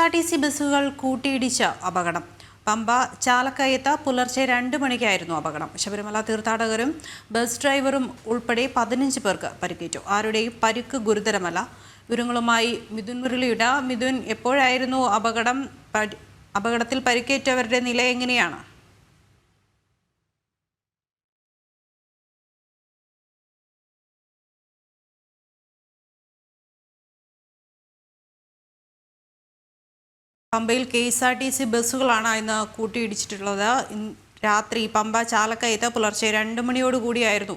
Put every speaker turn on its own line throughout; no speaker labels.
KSRTC ബസ്സുകൾ കൂട്ടിയിടിച്ച അപകടം. പമ്പ ചാലക്കയത്ത് പുലർച്ചെ 2 മണിക്കായിരുന്നു അപകടം. ശബരിമല തീർത്ഥാടകരും ബസ് ഡ്രൈവറും ഉൾപ്പെടെ 15 പേർക്ക് പരിക്കേറ്റു. ആരുടെയും പരിക്ക് ഗുരുതരമല്ല. വിവരങ്ങളുമായി മിഥുൻ മുരളിയുടെ. മിഥുൻ, എപ്പോഴായിരുന്നു അപകടം? അപകടത്തിൽ പരിക്കേറ്റവരുടെ നില എങ്ങനെയാണ്? പമ്പയിൽ KSRTC ബസ്സുകളാണ് ഇന്ന് കൂട്ടിയിടിച്ചിട്ടുള്ളത്. രാത്രി പമ്പ ചാലക്കയത്ത് പുലർച്ചെ 2 മണിയോടുകൂടിയായിരുന്നു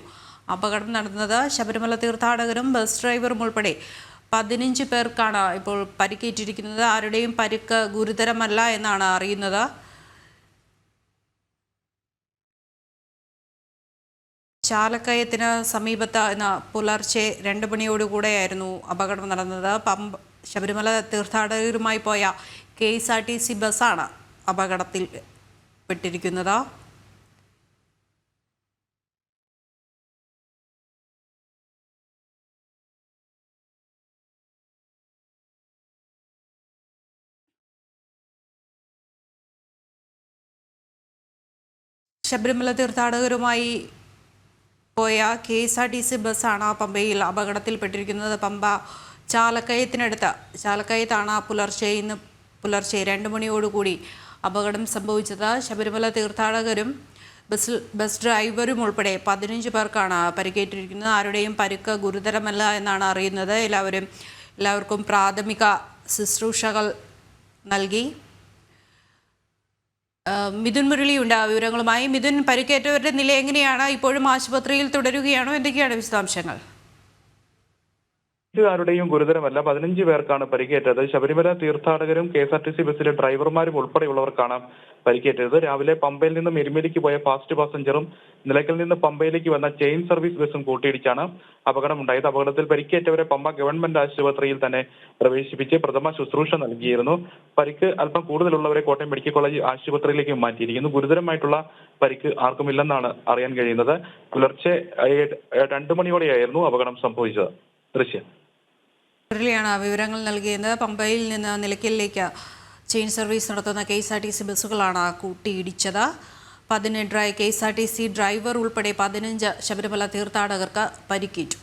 അപകടം നടന്നത്. ശബരിമല തീർത്ഥാടകരും ബസ് ഡ്രൈവറും ഉൾപ്പെടെ 15 പേർക്കാണ് ഇപ്പോൾ പരിക്കേറ്റിരിക്കുന്നത്. ആരുടെയും പരിക്ക് ഗുരുതരമല്ല എന്നാണ് അറിയുന്നത്. ചാലക്കയത്തിന് സമീപത്ത് ഇന്ന് പുലർച്ചെ 2 മണിയോടുകൂടെയായിരുന്നു അപകടം നടന്നത്. ശബരിമല തീർത്ഥാടകരുമായി പോയ KSRTC ബസ്സാണ് അപകടത്തിൽ പെട്ടിരിക്കുന്നത്. ശബരിമല തീർത്ഥാടകരുമായി പോയ KSRTC ബസ്സാണ് പമ്പയിൽ അപകടത്തിൽപ്പെട്ടിരിക്കുന്നത്. പമ്പ ചാലക്കയത്താണ് ഇന്ന് പുലർച്ചെ 2 മണിയോടുകൂടി അപകടം സംഭവിച്ചത്. ശബരിമല തീർത്ഥാടകരും ബസ് ഡ്രൈവറും ഉൾപ്പെടെ 15 പേർക്കാണ് പരിക്കേറ്റിരിക്കുന്നത്. ആരുടെയും പരിക്ക് ഗുരുതരമല്ല എന്നാണ് അറിയുന്നത്. എല്ലാവർക്കും പ്രാഥമിക ശുശ്രൂഷകൾ നൽകി. മിഥുൻ മുരളിയുണ്ട് വിവരങ്ങളുമായി. മിഥുൻ, പരിക്കേറ്റവരുടെ നില എങ്ങനെയാണ്? ഇപ്പോഴും ആശുപത്രിയിൽ തുടരുകയാണോ? എന്തൊക്കെയാണ് വിശദാംശങ്ങൾ?
ആരുടെയും ഗുരുതരമല്ല. 15 പേർക്കാണ് പരിക്കേറ്റത്. ശബരിമല തീർത്ഥാടകരും KSRTC ബസ്സിലെ ഡ്രൈവർമാരും ഉൾപ്പെടെയുള്ളവർക്കാണ് പരിക്കേറ്റത്. രാവിലെ പമ്പയിൽ നിന്നും എരുമേലിക്ക് പോയ ഫാസ്റ്റ് പാസഞ്ചറും നിലയ്ക്കൽ നിന്ന് പമ്പയിലേക്ക് വന്ന ചെയിൻ സർവീസ് ബസ്സും കൂട്ടിയിടിച്ചാണ് അപകടമുണ്ടായത്. അപകടത്തിൽ പരിക്കേറ്റവരെ പമ്പ ഗവൺമെന്റ് ആശുപത്രിയിൽ തന്നെ പ്രവേശിപ്പിച്ച് പ്രഥമ ശുശ്രൂഷ നൽകിയിരുന്നു. പരിക്ക് അല്പം കൂടുതലുള്ളവരെ കോട്ടയം മെഡിക്കൽ കോളേജ് ആശുപത്രിയിലേക്ക് മാറ്റിയിരിക്കുന്നു. ഗുരുതരമായിട്ടുള്ള പരിക്ക് ആർക്കുമില്ലെന്നാണ് അറിയാൻ കഴിയുന്നത്. പുലർച്ചെ 2 മണിയോടെയായിരുന്നു അപകടം സംഭവിച്ചത്. ദൃശ്യം
മുരളിയാണ് വിവരങ്ങൾ നൽകിയത്. പമ്പയിൽ നിന്ന് നിലയ്ക്കലിലേക്ക് ചെയിൻ സർവീസ് നടത്തുന്ന KSRTC ബസ്സുകളാണ് കൂട്ടിയിടിച്ചത്. 18 KSRTC ഡ്രൈവർ ഉൾപ്പെടെ 15 ശബരിമല തീർത്ഥാടകർക്ക് പരിക്കേറ്റു.